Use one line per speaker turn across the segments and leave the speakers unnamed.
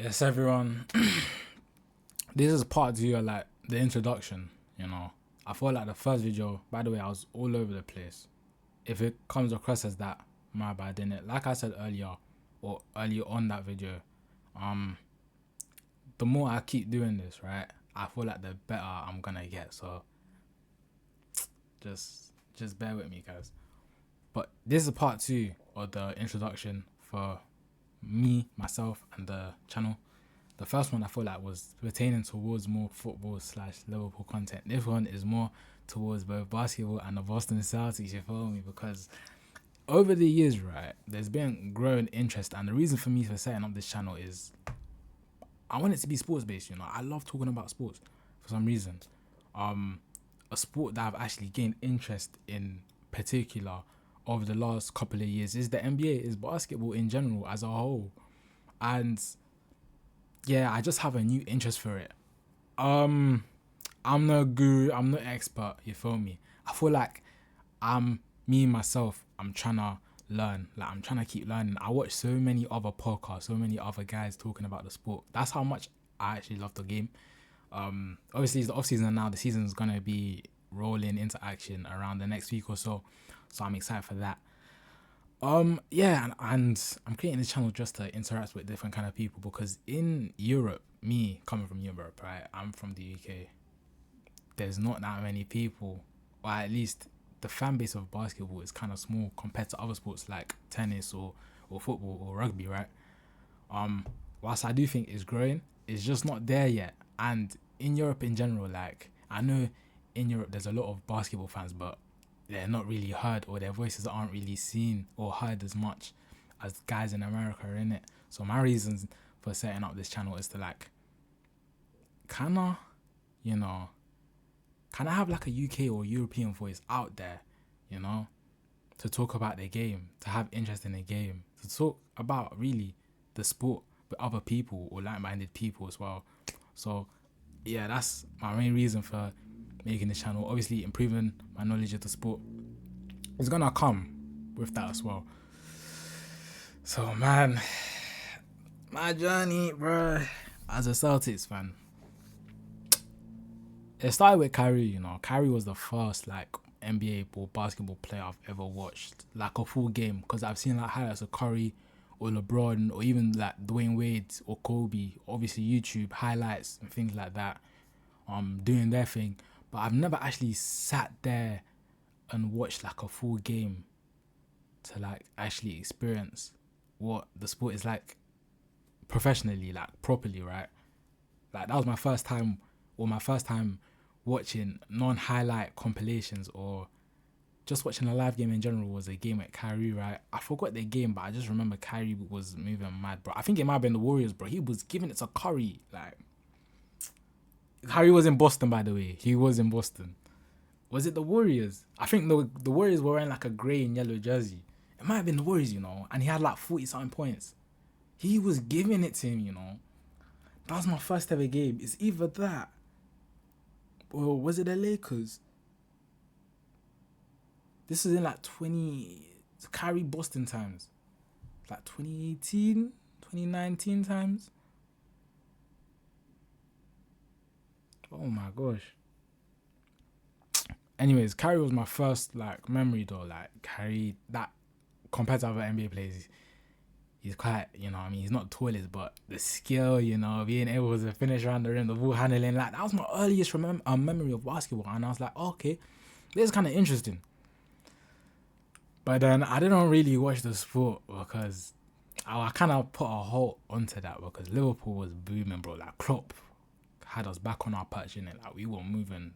Yes, everyone. This is part two of like the introduction. You know, I feel like the first video. By the way, I was all over the place. If it comes across as that, my bad, innit? Like I said earlier, or earlier on that video, um, the more I keep doing this, right, I feel like the better I'm gonna get. So just bear with me, guys. But this is part two of the introduction for me, myself, and the channel. The first one I feel like was pertaining towards more football / Liverpool content. This one is more towards both basketball and the Boston Celtics, you feel me? Because over the years, right, there's been growing interest, and the reason for me for setting up this channel is I want it to be sports based, you know. I love talking about sports for some reason. A sport that I've actually gained interest in particular over the last couple of years is the NBA, is basketball in general as a whole. And yeah, I just have a new interest for it. I'm no guru, I'm no expert, you feel me? I feel like me myself, I'm trying to learn. Like I'm trying to keep learning. I watch so many other podcasts, so many other guys talking about the sport. That's how much I actually love the game. Obviously it's the off season now, the season's gonna be rolling into action around the next week or so. So I'm excited for that. Yeah, and I'm creating this channel just to interact with different kind of people because in Europe, me coming from Europe, right? I'm from the UK. There's not that many people, or at least the fan base of basketball is kind of small compared to other sports like tennis or football or rugby, right? Whilst I do think it's growing, it's just not there yet. And in Europe in general, like I know in Europe there's a lot of basketball fans, but they're not really heard or their voices aren't really seen or heard as much as guys in America are in it. So my reasons for setting up this channel is to like kinda, you know, kinda have like a UK or European voice out there, you know, to talk about the game, to have interest in the game, to talk about really the sport with other people or like-minded people as well. So yeah, that's my main reason for making this channel. Obviously improving my knowledge of the sport is gonna come with that as well. So man, my journey, bro, as a Celtics fan, it started with Kyrie. You know, Kyrie was the first like NBA or basketball player I've ever watched like a full game, because I've seen like highlights of Curry or LeBron or even like Dwayne Wade or Kobe, obviously YouTube highlights and things like that, doing their thing. But I've never actually sat there and watched like a full game to like actually experience what the sport is like professionally, like properly, right? Like that was my first time, or my first time watching non-highlight compilations or just watching a live game in general was a game at Kyrie, right? I forgot the game, but I just remember Kyrie was moving mad, bro. I think it might have been the Warriors, bro. He was giving it to Curry. Like, Kyrie was in Boston, by the way. He was in Boston. Was it the Warriors? I think the Warriors were wearing like a grey and yellow jersey. It might have been the Warriors, you know, and he had like 40-something points. He was giving it to him, you know. That was my first ever game. It's either that or was it the Lakers? This is in like Kyrie Boston times. Like 2018, 2019 times. Oh my gosh. Anyways, Kyrie was my first like memory though. Like Kyrie, that compared to other NBA players, he's quite, you know, I mean, he's not the tallest, but the skill, you know, being able to finish around the rim, the ball handling, like that was my earliest memory of basketball, and I was like, oh, okay, this is kind of interesting. But then I didn't really watch the sport because I kind of put a halt onto that because Liverpool was booming, bro. Like Klopp had us back on our perch, innit? Like we were moving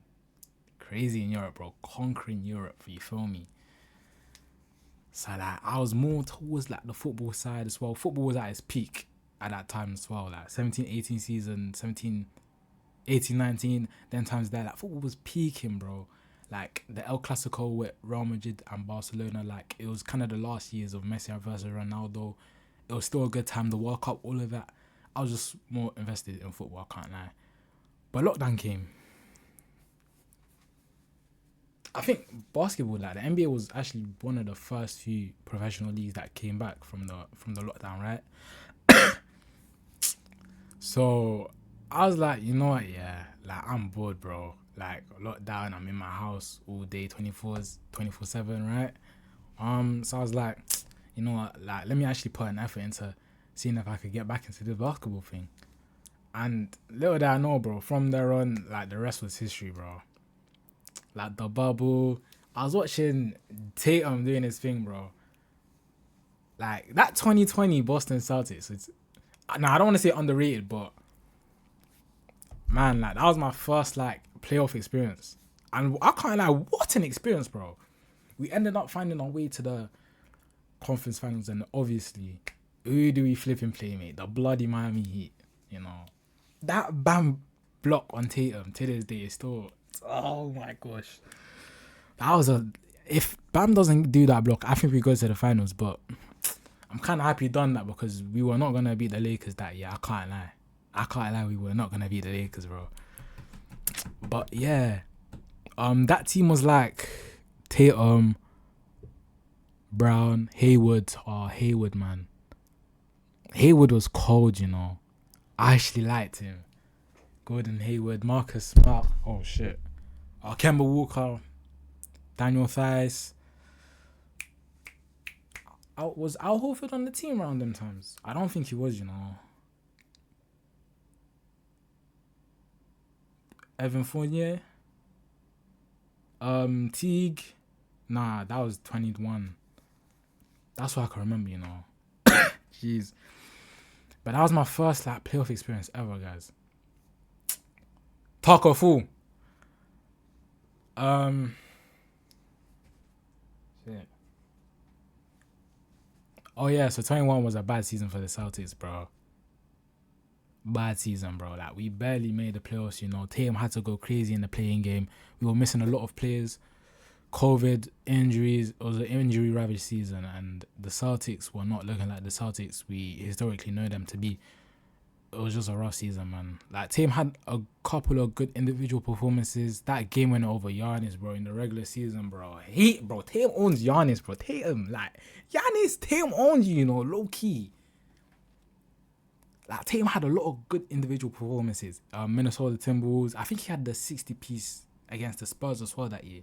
crazy in Europe, bro, conquering Europe. You feel me? So like I was more towards like the football side as well. Football was at its peak at that time as well. Like 17-18 season, 17-18-19, then times there, like football was peaking, bro. Like the El Clasico with Real Madrid and Barcelona, like it was kind of the last years of Messi versus Ronaldo. It was still a good time, the World Cup, all of that. I was just more invested in football, I can't lie. But lockdown came. I think basketball, like the NBA, was actually one of the first few professional leagues that came back from the lockdown, right? So I was like, you know what, yeah, like I'm bored, bro. Like lockdown, I'm in my house all day, 24/7, right? So I was like, you know what, like let me actually put an effort into seeing if I could get back into the basketball thing. And little did I know, bro, from there on, like the rest was history, bro. Like the bubble. I was watching Tatum doing his thing, bro. Like that 2020 Boston Celtics. It's now I don't want to say underrated, but man, like that was my first like playoff experience, and I can't lie, what an experience, bro. We ended up finding our way to the conference finals, and obviously, who do we flipping play, mate? The bloody Miami Heat. You know that Bam block on Tatum to this day is still. Oh my gosh, that was a. If Bam doesn't do that block, I think we go to the finals. But I'm kind of happy he done that because we were not gonna beat the Lakers that year. I can't lie, we were not gonna beat the Lakers, bro. But yeah, that team was like Tatum, Brown, Hayward. Oh, Hayward, man. Hayward was cold, you know. I actually liked him. Gordon Hayward, Marcus Smart. Oh shit. Kemba Walker, Daniel Theis. Was Al Horford on the team around them times? I don't think he was, you know. Evan Fournier. Teague. Nah, that was 21. That's what I can remember, you know. Jeez. But that was my first like playoff experience ever, guys. Taco Fall. Shit. Oh yeah, so 21 was a bad season for the Celtics, bro. Bad season, bro. Like we barely made the playoffs, you know. Tatum had to go crazy in the playing game. We were missing a lot of players. COVID, injuries. It was an injury ravaged season, and the Celtics were not looking like the Celtics we historically know them to be. It was just a rough season, man. Like Tatum had a couple of good individual performances. That game went over Giannis, bro, in the regular season, bro. Tatum owns Giannis, bro. Tatum owns you, you know, low key. Like Tatum had a lot of good individual performances. Minnesota Timberwolves. I think he had the 60 piece against the Spurs as well that year.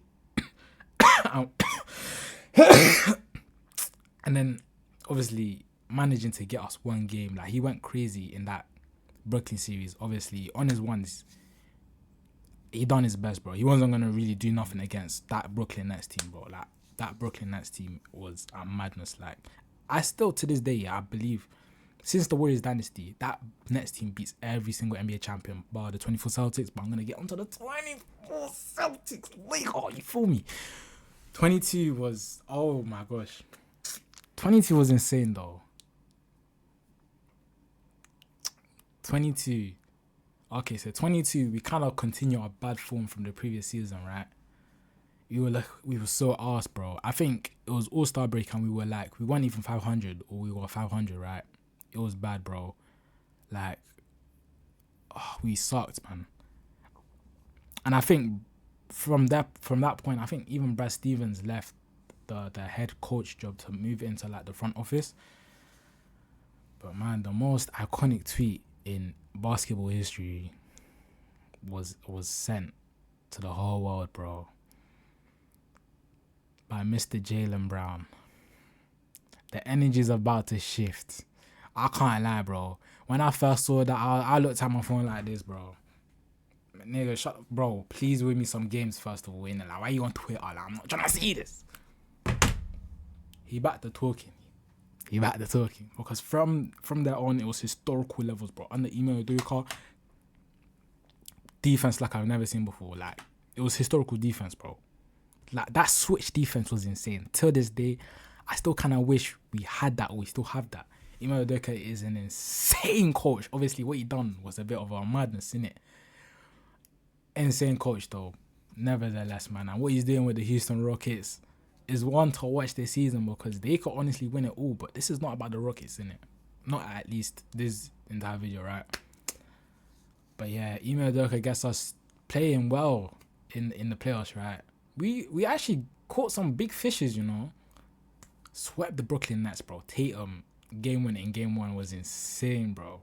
And then obviously managing to get us one game. Like he went crazy in that Brooklyn series. Obviously on his ones, he done his best, bro. He wasn't gonna really do nothing against that Brooklyn Nets team, bro. Like that Brooklyn Nets team was a madness. Like I still to this day, I believe. Since the Warriors dynasty, that Nets team beats every single NBA champion bar the 24 Celtics. But I'm going to get onto the 24 Celtics later. You feel me? 22 was, oh my gosh. 22 was insane though. 22. Okay, so 22, we kind of continue our bad form from the previous season, right? We were so arse, bro. I think it was All-Star break and we weren't even 500 or we were 500, right? It was bad, bro. Like, we sucked, man. And I think from that point, I think even Brad Stevens left the head coach job to move into like the front office. But man, the most iconic tweet in basketball history was sent to the whole world, bro, by Mr. Jaylen Brown. The energy's about to shift. I can't lie, bro. When I first saw that, I looked at my phone like this, bro. Nigga, shut up, bro. Please win me some games first of all, innit? Like, why you on Twitter? Like, I'm not trying to see this. He backed the talking. Because from there on, it was historical levels, bro. Under Ime Udoka, defense like I've never seen before. Like, it was historical defense, bro. Like, that switch defense was insane. Till this day, I still kind of wish we had that or we still have that. Ime Udoka is an insane coach. Obviously, what he done was a bit of a madness, innit? Insane coach, though. Nevertheless, man. And what he's doing with the Houston Rockets is one to watch this season because they could honestly win it all. But this is not about the Rockets, innit? Not at least this entire video, right? But yeah, Ime Udoka gets us playing well in the playoffs, right? We actually caught some big fishes, you know. Swept the Brooklyn Nets, bro. Tatum game winning in game one was insane, bro.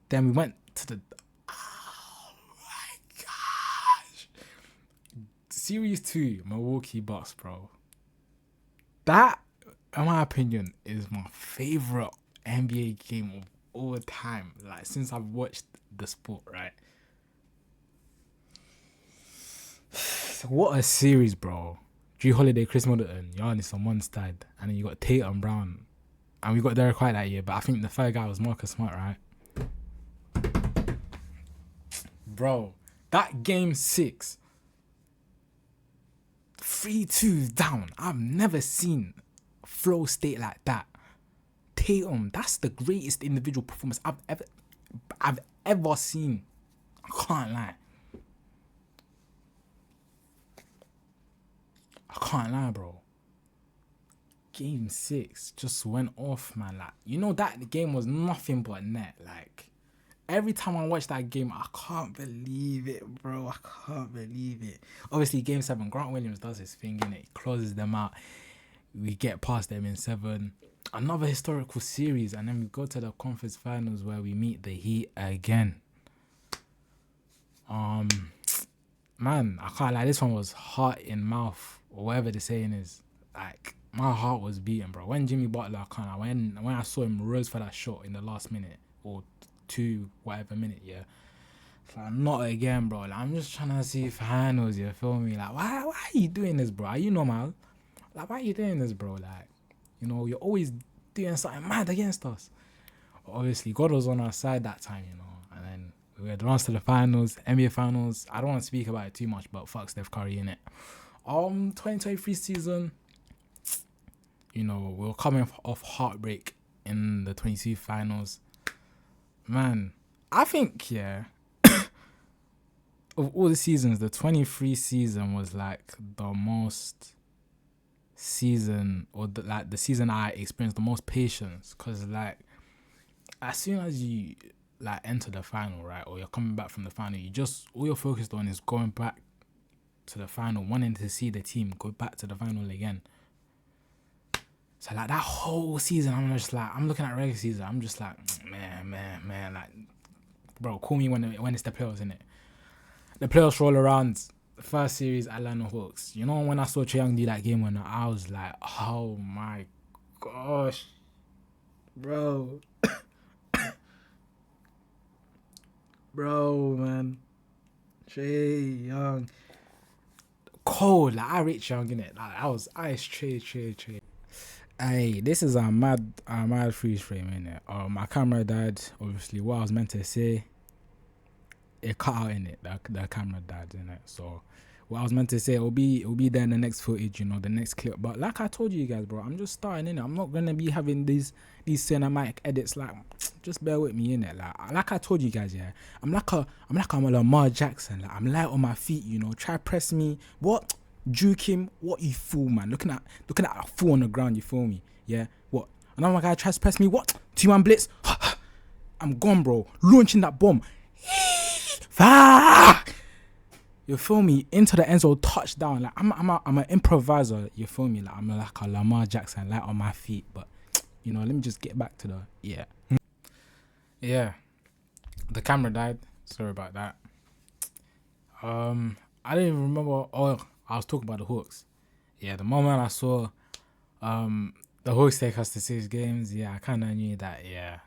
Then we went to the. Oh my gosh! Series 2, Milwaukee Bucks, bro. That, in my opinion, is my favorite NBA game of all time. Like, since I've watched the sport, right? What a series, bro. Drew Holiday, Chris Middleton, Giannis on one side, and then you got Tatum Brown. And we got Derek White that year, but I think the third guy was Marcus Smart, right? Bro, that game 6, 3-2 down. I've never seen flow state like that. Tatum, that's the greatest individual performance I've ever seen. I can't lie. Bro. Game 6 just went off, man. Like, you know that the game was nothing but net. Like, every time I watch that game, I can't believe it, bro. I can't believe it. Obviously, Game 7, Grant Williams does his thing, innit? He closes them out. We get past them in 7. Another historical series, and then we go to the conference finals where we meet the Heat again. Man, I can't lie. This one was heart in mouth, or whatever the saying is. Like, my heart was beating, bro. When Jimmy Butler, when I saw him rose for that shot in the last minute or 2 whatever minute, yeah. Like, not again, bro. Like, I'm just trying to see finals. You feel me? Like, why are you doing this, bro? Are you normal? Like, why are you doing this, bro? Like, you know, you're always doing something mad against us. Obviously, God was on our side that time, you know. And then we advanced to the finals, NBA finals. I don't want to speak about it too much, but fuck Steph Curry, innit? 2023 season, you know, we were coming off heartbreak in the 22 finals. Man, I think, yeah, of all the seasons, the 23 season was like the most season, or the season I experienced the most patience, because like as soon as you like enter the final, right, or you're coming back from the final, all you're focused on is going back to the final, wanting to see the team go back to the final again. So like that whole season, I'm looking at regular season, I'm just like, man, like, bro, call me when it's the playoffs, innit? The playoffs roll around. The first series, Atlanta Hawks. You know, when I saw Trae Young do that game winner, I was like, oh my gosh, bro. Bro, man. Trae Young. Cold. Like, I rate Young, innit? Like, I was ice Trae. Hey, this is a mad freeze frame, innit? My camera died, obviously. What I was meant to say, it cut out, innit? The camera died, innit? So what I was meant to say, it'll be there in the next footage, you know, the next clip. But like I told you guys, bro, I'm just starting, innit? I'm not gonna be having these cinematic edits. Like, just bear with me, innit? Like I told you guys, yeah, I'm like a Lamar Jackson. Like, I'm light on my feet, you know. Try press me, what? Juke him, what, you fool, man? Looking at a fool on the ground, you feel me? Yeah, what? Another guy tries to press me, what? 2-1 blitz. I'm gone, bro. Launching that bomb. Fuck! You feel me? Into the end zone, touchdown. Like, I'm an improviser. You feel me? Like, I'm like a Lamar Jackson, light on my feet. But, you know, let me just get back to the yeah. The camera died. Sorry about that. I didn't even remember. Oh, I was talking about the Hawks. Yeah, the moment I saw the Hawks take us to 6 games, yeah, I kind of knew that, yeah,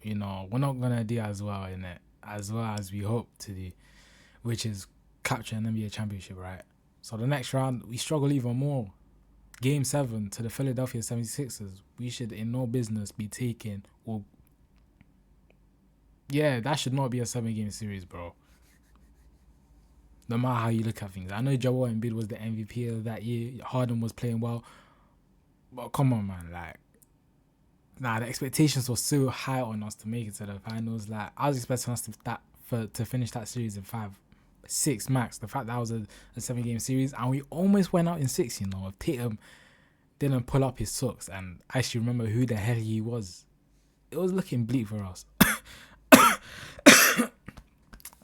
you know, we're not going to do as well in it, as well as we hope to do, which is capture an NBA championship, right? So the next round, we struggle even more. Game 7 to the Philadelphia 76ers. We should in no business be taking, or yeah, that should not be a 7-game series, bro. No matter how you look at things. I know Joel Embiid was the MVP of that year. Harden was playing well. But come on, man. Like, the expectations were so high on us to make it to the finals. Like, I was expecting us to finish that series in 5-6 max. The fact that was a 7-game series. And we almost went out in 6, you know. If Tatum didn't pull up his socks and I actually remember who the hell he was. It was looking bleak for us.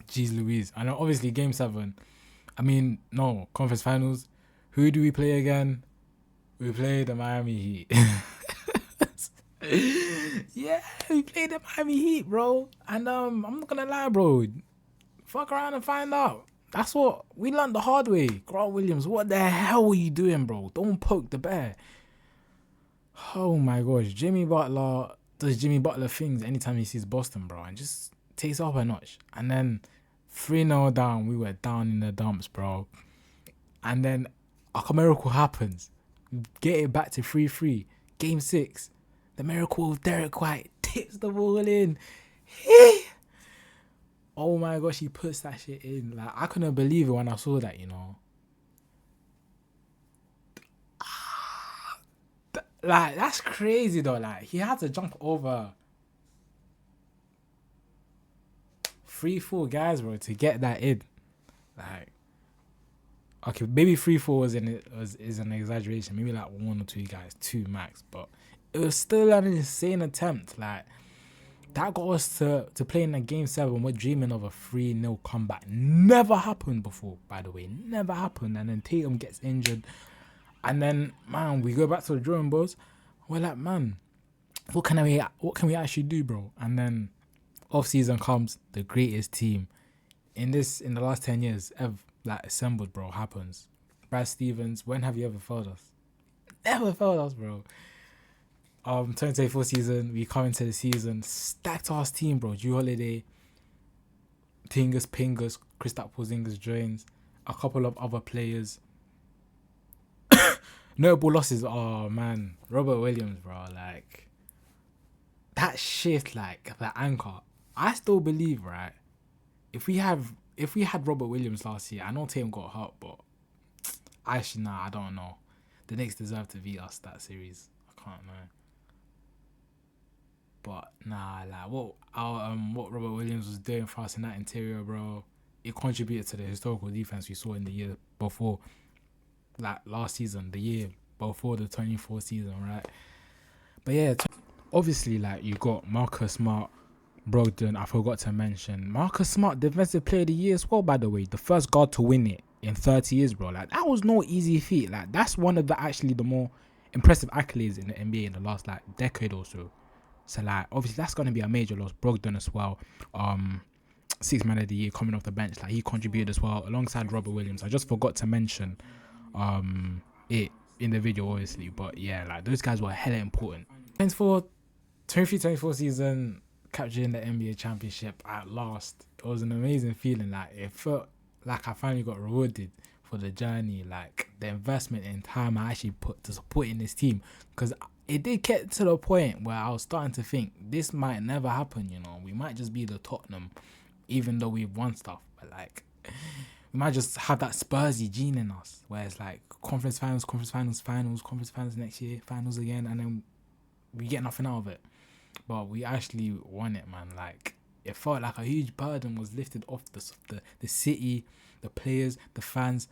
Jeez Louise. And obviously game 7. Conference finals. Who do we play again? We play the Miami Heat. Yeah, we played the Miami Heat, bro. And I'm not gonna lie, bro. Fuck around and find out. That's what we learned the hard way. Grant Williams, what the hell are you doing, bro? Don't poke the bear. Oh my gosh, Jimmy Butler does Jimmy Butler things anytime he sees Boston, bro, and just takes it up a notch. And then 3-0 down, we were down in the dumps, bro. And then a miracle happens. We get it back to 3-3. Game 6. The miracle of Derek White tips the ball in. Oh my gosh, he puts that shit in. Like, I couldn't believe it when I saw that, you know. Like, that's crazy though. Like, he had to jump over 3-4 guys, bro, to get that in. Like, okay, maybe 3-4 is an exaggeration. Maybe like 1 or 2 guys, 2 max. But it was still an insane attempt. Like, that got us to play in a game 7. We're dreaming of a 3-0 comeback. Never happened before, by the way. Never happened. And then Tatum gets injured. And then, man, we go back to the drawing boards. We're like, man, what can we actually do, bro? And then off season comes, the greatest team in the last 10 years ever, like, assembled, bro, happens. Brad Stevens, when have you ever failed us? Never failed us, bro. 2024 season, we come into the season, stacked ass team, bro. Drew Holiday, Tingus, Pingus, Kristaps Porzingis joins, a couple of other players. Notable losses, oh man, Robert Williams, bro, like, that shit, like, the anchor. I still believe, right, if we had Robert Williams last year, I know Tatum got hurt, but actually, nah, I don't know. The Knicks deserve to beat us that series. I can't know. But nah, like, what Robert Williams was doing for us in that interior, bro, it contributed to the historical defense we saw in the year before. Like, last season, the year before the 24 season, right? But yeah, obviously, like, you got Marcus Smart, Brogdon. I forgot to mention Marcus Smart, Defensive Player of the Year as well, by the way. The first guard to win it in 30 years, bro. Like, that was no easy feat. Like, that's one of the more impressive accolades in the NBA in the last, like, decade or so. So, like, obviously, that's going to be a major loss. Brogdon as well. 6th man of the year coming off the bench. Like, he contributed as well alongside Robert Williams. I just forgot to mention it in the video, obviously, but yeah, like, those guys were hella important. 23-24 season, capturing the NBA championship at last. It was an amazing feeling. Like, it felt like I finally got rewarded for the journey, like the investment in time I actually put to supporting this team, because it did get to the point where I was starting to think this might never happen, you know. We might just be the Tottenham, even though we've won stuff, but like, we might just have that Spursy gene in us, where it's like conference finals next year, finals again, and then we get nothing out of it. But we actually won it, man. Like, it felt like a huge burden was lifted off the city, the players, the fans.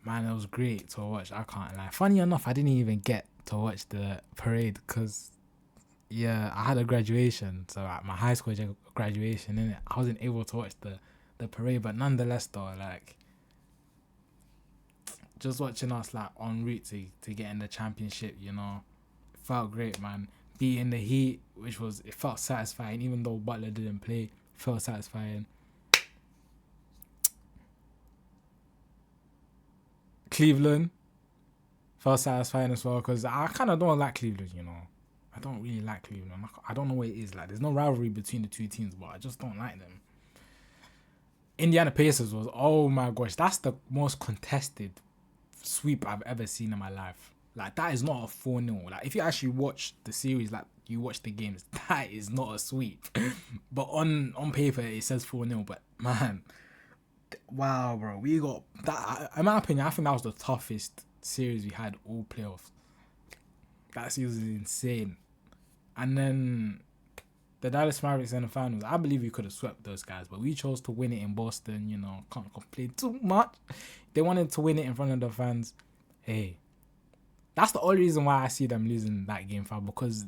Man, it was great to watch. I can't lie. Funny enough, I didn't even get to watch the parade because, yeah, I had a graduation. So, like, my high school graduation, innit? I wasn't able to watch the parade, but nonetheless though, like, just watching us, like, en route to getting the championship, you know, it felt great, man. Beating the Heat, it felt satisfying, even though Butler didn't play, it felt satisfying. Cleveland felt satisfying as well, because I kind of don't like Cleveland, you know. I don't really like Cleveland. I don't know what it is. Like, there's no rivalry between the two teams, but I just don't like them. Indiana Pacers was, oh my gosh, that's the most contested sweep I've ever seen in my life. Like, that is not a 4-0. Like, if you actually watch the series, like, you watch the games, that is not a sweep. But on paper, it says 4-0. But, man, wow, bro. We got that. In my opinion, I think that was the toughest series we had all playoffs. That series is insane. And then the Dallas Mavericks in the finals, I believe we could have swept those guys, but we chose to win it in Boston, you know, can't complain too much. They wanted to win it in front of the fans. Hey, that's the only reason why I see them losing that game 5, because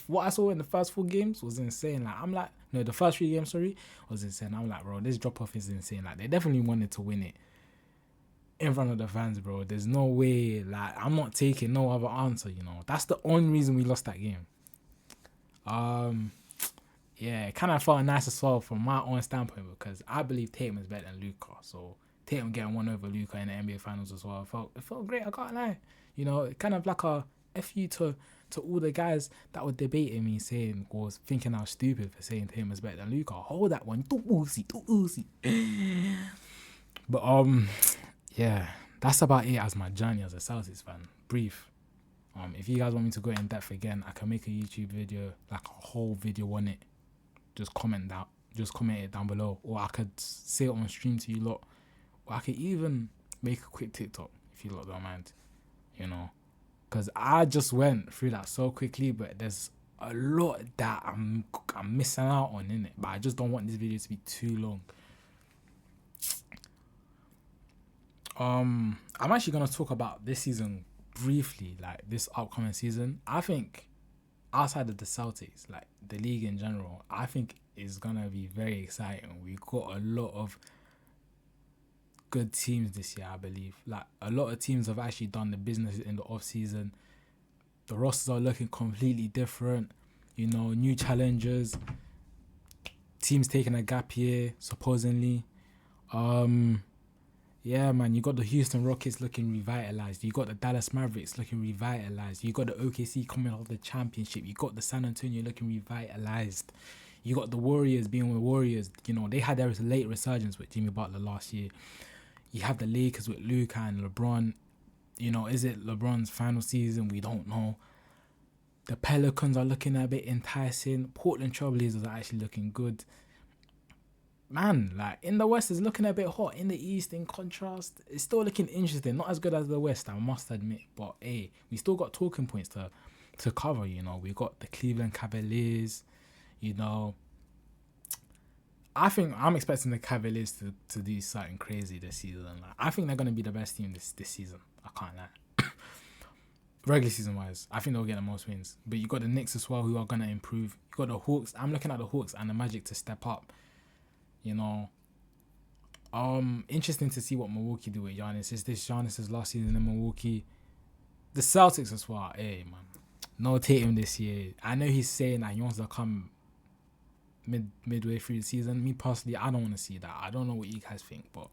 what I saw in the first 4 games was insane. Like, I'm like, no, the first 3 games, was insane. I'm like, bro, this drop-off is insane. Like, they definitely wanted to win it in front of the fans, bro. There's no way. Like, I'm not taking no other answer, you know. That's the only reason we lost that game. Yeah, it kind of felt nice as well from my own standpoint because I believe Tatum is better than Luka. So Tatum getting one over Luka in the NBA Finals as well. It felt great. I can't lie. You know, it kind of like a fu to all the guys that were debating me saying was thinking I was stupid for saying Tatum is better than Luka. Hold that one, too oozy, too oozy. But yeah, that's about it as my journey as a Celtics fan. Brief. If you guys want me to go in depth again, I can make a YouTube video, like a whole video on it. Just comment it down below, or I could say it on stream to you lot, or I could even make a quick TikTok if you lot don't mind, you know, because I just went through that so quickly, but there's a lot that I'm missing out on in it, but I just don't want this video to be too long. I'm actually gonna talk about this season briefly, like this upcoming season. I think outside of the Celtics, like the league in general, I think is gonna be very exciting. We got a lot of good teams this year, I believe. Like a lot of teams have actually done the business in the off season. The rosters are looking completely different. You know, new challengers, teams taking a gap year, supposedly. Yeah, man, you got the Houston Rockets looking revitalized. You got the Dallas Mavericks looking revitalized. You got the OKC coming off the championship. You got the San Antonio looking revitalized. You got the Warriors being the Warriors. You know, they had their late resurgence with Jimmy Butler last year. You have the Lakers with Luka and LeBron. You know, is it LeBron's final season? We don't know. The Pelicans are looking a bit enticing. Portland Trailblazers are actually looking good. Man, like in the West is looking a bit hot. In the East, in contrast, it's still looking interesting. Not as good as the West, I must admit. But hey, we still got talking points to cover. You know, we got the Cleveland Cavaliers. You know, I think I'm expecting the Cavaliers to do something crazy this season. Like, I think they're gonna be the best team this season. I can't lie. Regular season wise, I think they'll get the most wins. But you got the Knicks as well, who are gonna improve. You got the Hawks. I'm looking at the Hawks and the Magic to step up. You know, interesting to see what Milwaukee do with Giannis. Is this Giannis' last season in Milwaukee? The Celtics as well. Hey, man, no Tatum this year. I know he's saying that he wants to come midway through the season. Me personally, I don't want to see that. I don't know what you guys think, but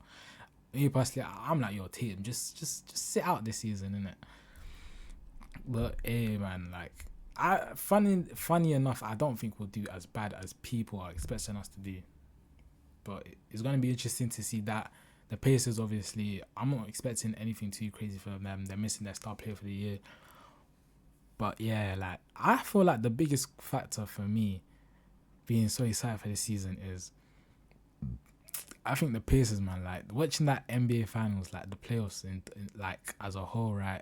me personally, I'm like, yo, Tatum, just sit out this season, innit? But hey, man, like, funny enough, I don't think we'll do as bad as people are expecting us to do. But it's going to be interesting to see that. The Pacers, obviously, I'm not expecting anything too crazy from them. They're missing their star player for the year. But yeah, like, I feel like the biggest factor for me being so excited for this season is, I think the Pacers, man, like, watching that NBA Finals, like, the playoffs, in like, as a whole, right?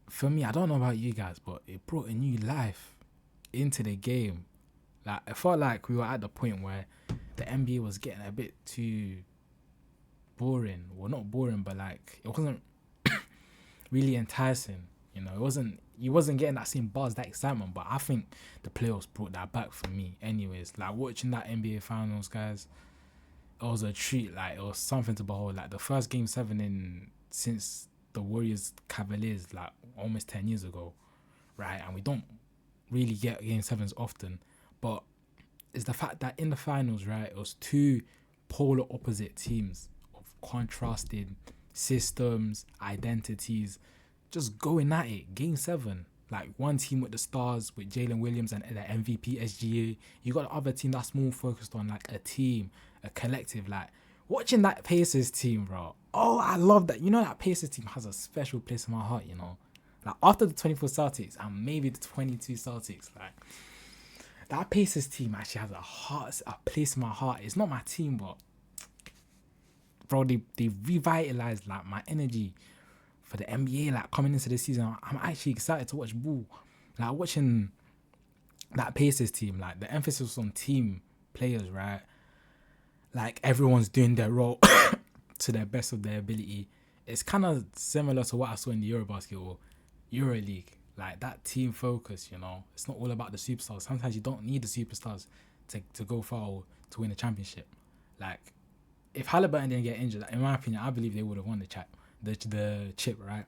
For me, I don't know about you guys, but it brought a new life into the game. Like, I felt like we were at the point where the NBA was getting a bit too boring. Well, not boring, but like it wasn't really enticing. You know, you wasn't getting that same buzz, that excitement. But I think the playoffs brought that back for me. Anyways, like watching that NBA Finals, guys, it was a treat. Like it was something to behold. Like the first Game 7 since the Warriors Cavaliers, like almost 10 years ago, right? And we don't really get Game 7s often, but is the fact that in the finals, right, it was two polar opposite teams of contrasted systems, identities, just going at it. Game 7, like one team with the stars, with Jalen Williams and the MVP SGA. You got the other team that's more focused on like a team, a collective. Like watching that Pacers team, bro. Oh, I love that. You know that Pacers team has a special place in my heart, you know. Like after the 24 Celtics and maybe the 22 Celtics, like that Pacers team actually has a place in my heart. It's not my team, but bro, they revitalized like my energy for the NBA. Like coming into the season, I'm actually excited to watch ball. Like watching that Pacers team, like the emphasis on team players, right? Like everyone's doing their role to their best of their ability. It's kind of similar to what I saw in the Eurobasket or EuroLeague. Like that team focus, you know. It's not all about the superstars. Sometimes you don't need the superstars to go far or to win a championship. Like if Halliburton didn't get injured, like, in my opinion, I believe they would have won the chip, right?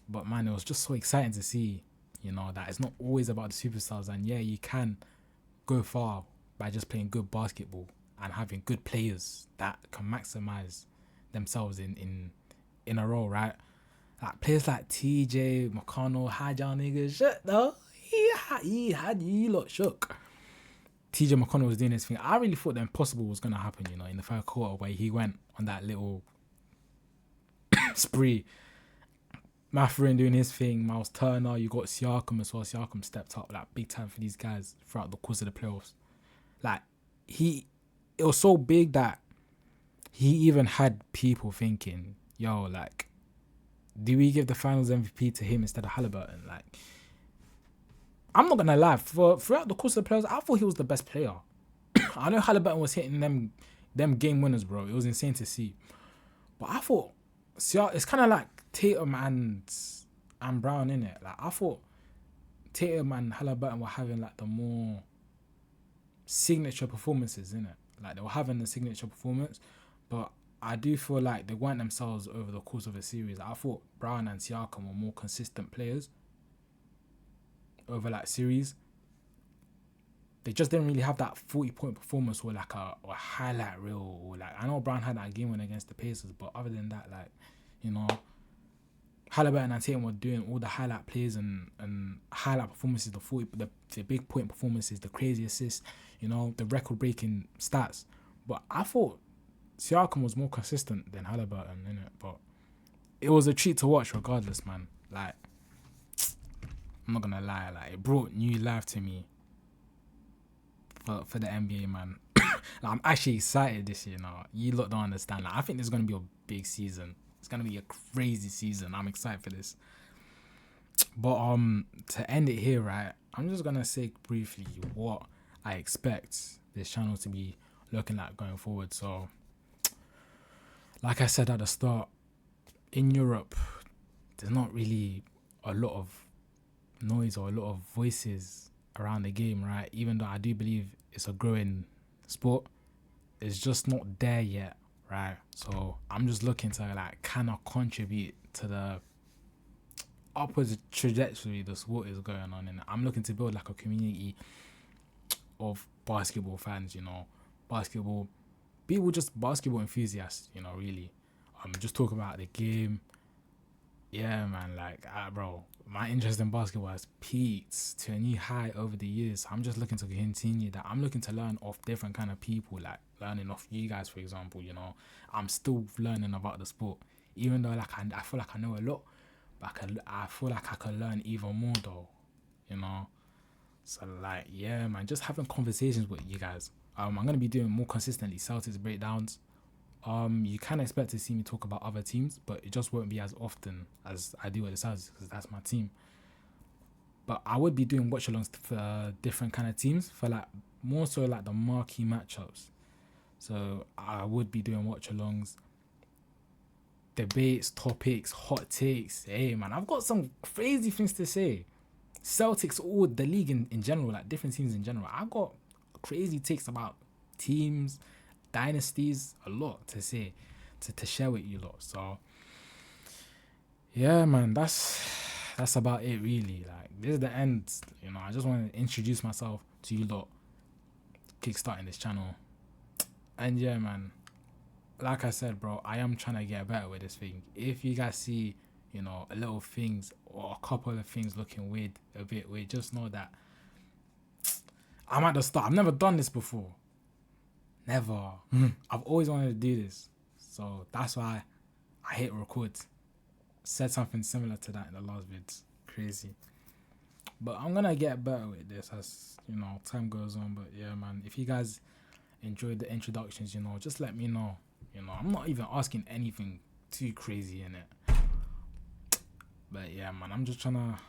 But man, it was just so exciting to see You know, that it's not always about the superstars. And yeah, you can go far by just playing good basketball and having good players that can maximize themselves in a role, right? Like players like TJ, McConnell, had y'all niggas shit though. He had you lot shook. TJ McConnell was doing his thing. I really thought the impossible was gonna happen, you know, in the third quarter where he went on that little spree. Mathurin doing his thing, Miles Turner, you got Siakam as well. Siakam stepped up like big time for these guys throughout the course of the playoffs. Like it was so big that he even had people thinking, yo, like, do we give the finals MVP to him instead of Halliburton? Like, I'm not gonna lie, throughout the course of the playoffs, I thought he was the best player. I know Halliburton was hitting them game winners, bro. It was insane to see. But I thought it's kind of like Tatum and Brown, innit? Like I thought Tatum and Halliburton were having like the more signature performances, innit? Like they were having the signature performance, but I do feel like they weren't themselves over the course of a series. I thought Brown and Siakam were more consistent players over like series. They just didn't really have that 40-point performance or like a highlight reel. Or like I know Brown had that game win against the Pacers, but other than that, like, you know, Halliburton and Tatum were doing all the highlight plays and highlight performances, the big point performances, the crazy assists, you know, the record breaking stats. But I thought Siakam was more consistent than Halliburton, innit? But it was a treat to watch regardless, man. Like, I'm not gonna lie, like it brought new life to me for the NBA, man. Like, I'm actually excited this year now. You lot don't understand. Like, I think this is gonna be a big season. It's gonna be a crazy season. I'm excited for this. But to end it here, right, I'm just gonna say briefly what I expect this channel to be looking like going forward. So, like I said at the start, in Europe, there's not really a lot of noise or a lot of voices around the game, right? Even though I do believe it's a growing sport, it's just not there yet, right? So I'm just looking to like kind of contribute to the upwards trajectory the sport is going on, and I'm looking to build like a community of basketball fans, you know, basketball people, just basketball enthusiasts, you know, really. Just talk about the game. Yeah, man, like, bro, my interest in basketball has peaked to a new high over the years. I'm just looking to continue that. I'm looking to learn off different kind of people, like learning off you guys, for example, you know. I'm still learning about the sport, even though like I feel like I know a lot, but I feel like I can learn even more though, you know. So like, yeah, man, just having conversations with you guys. I'm gonna be doing more consistently Celtics breakdowns. You can expect to see me talk about other teams, but it just won't be as often as I do with the Celtics because that's my team. But I would be doing watch-alongs for different kind of teams, for like more so like the marquee matchups. So I would be doing watch-alongs, debates, topics, hot takes. Hey man, I've got some crazy things to say. Celtics or the league in general, like different teams in general. I've got crazy takes about teams, dynasties, a lot to say, to share with you lot. So yeah, man, that's about it really. Like, this is the end, you know. I just want to introduce myself to you lot, kickstarting this channel. And yeah, man, like I said, bro, I am trying to get better with this thing. If you guys see, you know, a little things or a couple of things looking weird, a bit weird, just know that I'm at the start. I've never done this before. Never. I've always wanted to do this. So that's why I hit record. Said something similar to that in the last vids. Crazy. But I'm going to get better with this as, you know, time goes on. But yeah, man, if you guys enjoyed the introductions, you know, just let me know. You know, I'm not even asking anything too crazy in it. But yeah, man, I'm just trying to...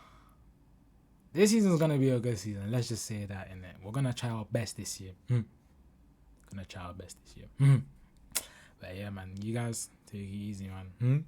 This season's going to be a good season. Let's just say that in it. We're going to try our best this year. Gonna try our best this year. But yeah, man, you guys take it easy, man.